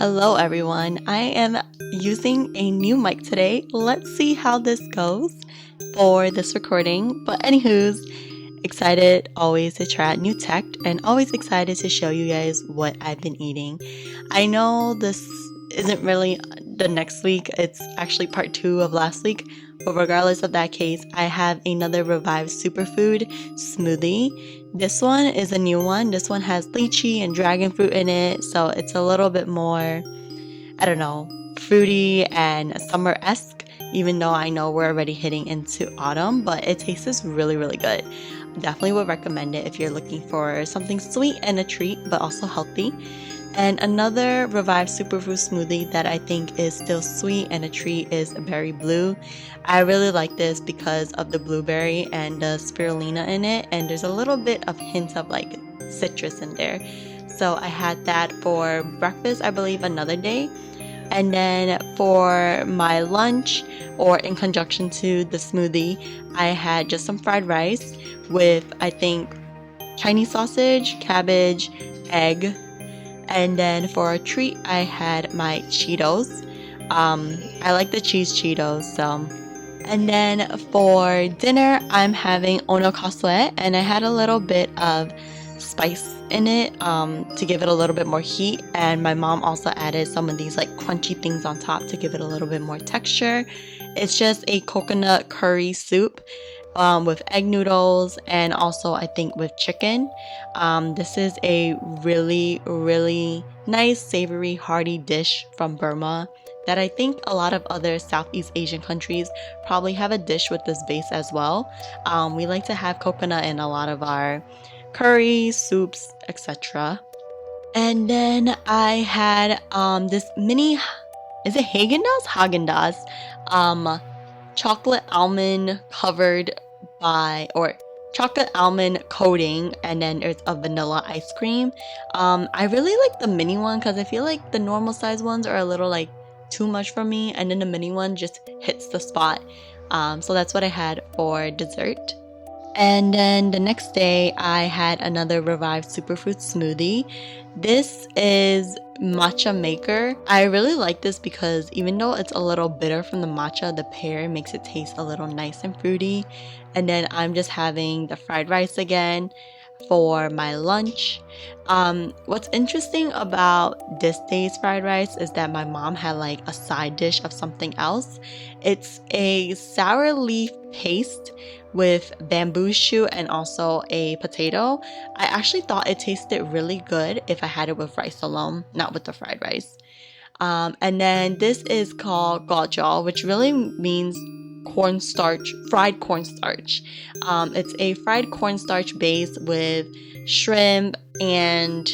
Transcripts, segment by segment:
Hello everyone, I am using a new mic today. Let's see how this goes for this recording. But anywho's, excited always to try out new tech and always excited to show you guys what I've been eating. I know this isn't really the next week, it's actually part 2 of last week, but regardless of that case, I have another revived superfood smoothie. This one is a new one. This one has lychee and dragon fruit in it, so it's a little bit more, I don't know, fruity and summer-esque, even though I know we're already hitting into autumn, but it tastes really, really good. Definitely would recommend it if you're looking for something sweet and a treat, but also healthy. And another revived superfood smoothie that I think is still sweet and a treat is berry blue. I really like this because of the blueberry and the spirulina in it, and there's a little bit of hints of like citrus in there. So I had that for breakfast, I believe, another day. And then for my lunch, or in conjunction to the smoothie, I had just some fried rice with, I think, Chinese sausage, cabbage, egg. And then for a treat, I had my Cheetos. I like the cheese Cheetos, so. And then for dinner, I'm having onokasue, and I had a little bit of spice in it to give it a little bit more heat. And my mom also added some of these like crunchy things on top to give it a little bit more texture. It's just a coconut curry soup with egg noodles and also I think with chicken. This is a really, really nice, savory, hearty dish from Burma that I think a lot of other Southeast Asian countries probably have a dish with this base as well. We like to have coconut in a lot of our curries, soups, etc. And then I had this mini, is it HAAGEN-DAZS? HAAGEN-DAZS. Chocolate almond covered by, or chocolate almond coating, and then there's a vanilla ice cream. I really like the mini one because I feel like the normal size ones are a little like too much for me, and then the mini one just hits the spot. So that's what I had for dessert. And then the next day I had another revived superfood smoothie. This is matcha maker. I really like this because even though it's a little bitter from the matcha, the pear makes it taste a little nice and fruity. And then I'm just having the fried rice again for my lunch. What's interesting about this day's fried rice is that my mom had like a side dish of something else. It's a sour leaf paste with bamboo shoot and also a potato. I actually thought it tasted really good if I had it with rice alone, not with the fried rice. And then this is called gojo, which really means cornstarch, fried cornstarch. It's a fried cornstarch base with shrimp and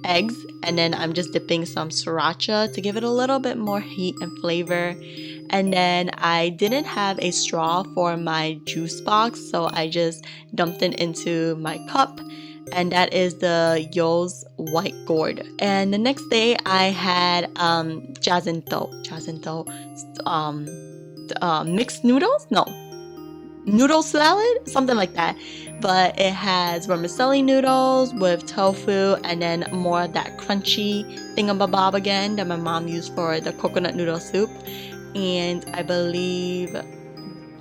eggs, and then I'm just dipping some sriracha to give it a little bit more heat and flavor. And then I didn't have a straw for my juice box, so I just dumped it into my cup, and that is the YEO'S white gourd. And the next day I had mixed noodles? No, noodle salad? Something like that. But it has vermicelli noodles with tofu and then more of that crunchy thingamabob again that my mom used for the coconut noodle soup. And I believe,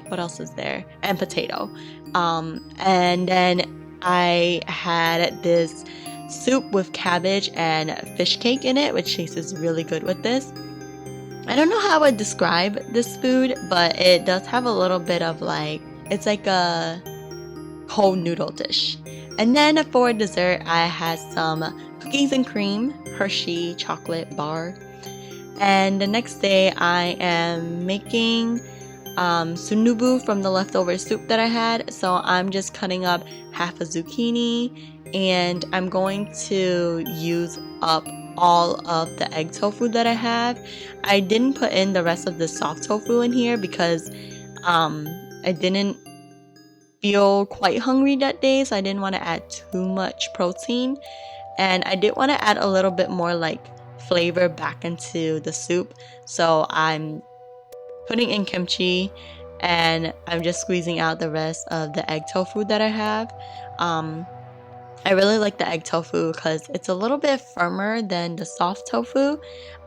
what else is there? And potato. And then I had this soup with cabbage and fish cake in it, which tastes really good with this. I don't know how I would describe this food, but it does have a little bit of like, it's like a cold noodle dish. And then for dessert, I had some cookies and cream, Hershey chocolate bar. And the next day, I am making sunubu from the leftover soup that I had. So I'm just cutting up half a zucchini, and I'm going to use up all of the egg tofu that I have. I didn't put in the rest of the soft tofu in here because I didn't feel quite hungry that day, so I didn't want to add too much protein, and I did want to add a little bit more like flavor back into the soup. So I'm putting in kimchi, and I'm just squeezing out the rest of the egg tofu that I have. I really like the egg tofu because it's a little bit firmer than the soft tofu.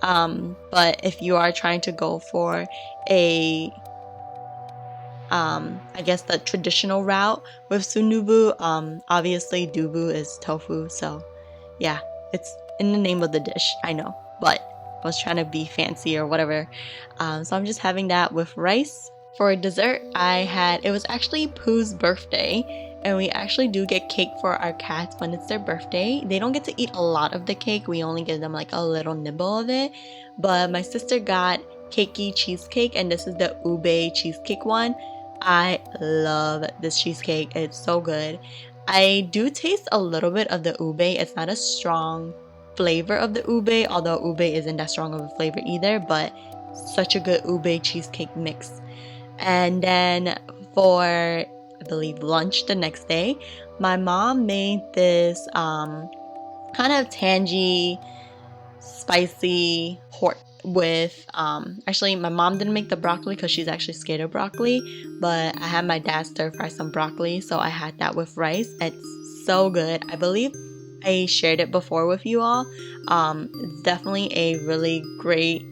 But if you are trying to go for a I guess the traditional route with sundubu, obviously dubu is tofu, so yeah, it's in the name of the dish, I know, but I was trying to be fancy or whatever. So I'm just having that with rice. For dessert, it was actually Pooh's birthday, and we actually do get cake for our cats when it's their birthday. They don't get to eat a lot of the cake, we only give them like a little nibble of it, but my sister got keiki cheesecake, and this is the ube cheesecake one. I love this cheesecake, it's so good. I do taste a little bit of the ube. It's not a strong flavor of the ube, although ube isn't that strong of a flavor either, but such a good ube cheesecake mix. And then for, I believe, lunch the next day, my mom made this kind of tangy, spicy pork with actually my mom didn't make the broccoli because she's actually scared of broccoli, but I had my dad stir fry some broccoli, so I had that with rice. It's so good. I believe I shared it before with you all. It's definitely a really great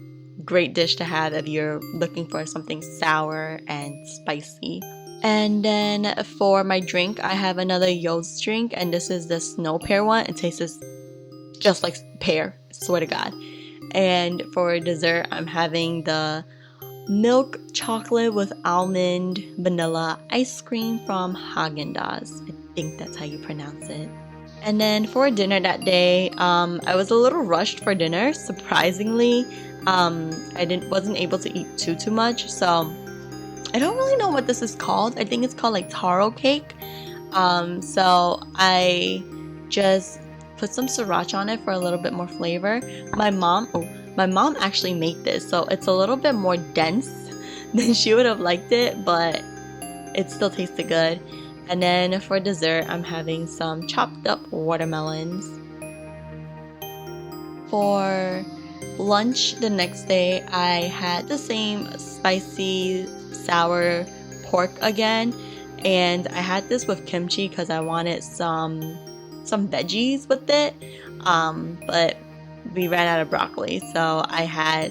dish to have if you're looking for something sour and spicy. And then for my drink, I have another YEO'S drink, and this is the snow pear one. It tastes just like pear, swear to God. And for dessert, I'm having the milk chocolate with almond vanilla ice cream from DAZS. I think that's how you pronounce it. And then for dinner that day, I was a little rushed for dinner. Surprisingly, I wasn't able to eat too much, so I don't really know what this is called. I think it's called like taro cake. So I just put some sriracha on it for a little bit more flavor. My mom actually made this, so it's a little bit more dense than she would have liked it, but it still tasted good. And then for dessert, I'm having some chopped up watermelons. For lunch the next day, I had the same spicy sour pork again, and I had this with kimchi because I wanted some veggies with it, but we ran out of broccoli, so I had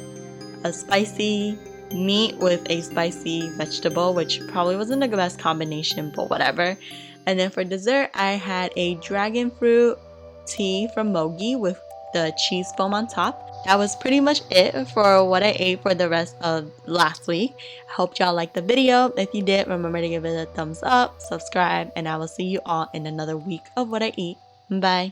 a spicy meat with a spicy vegetable, which probably wasn't the best combination, but whatever. And then for dessert, I had a dragon fruit tea from MOGE with the cheese foam on top. That was pretty much it for what I ate for the rest of last week. I hope y'all liked the video. If you did, remember to give it a thumbs up, subscribe, and I will see you all in another week of what I eat. Bye.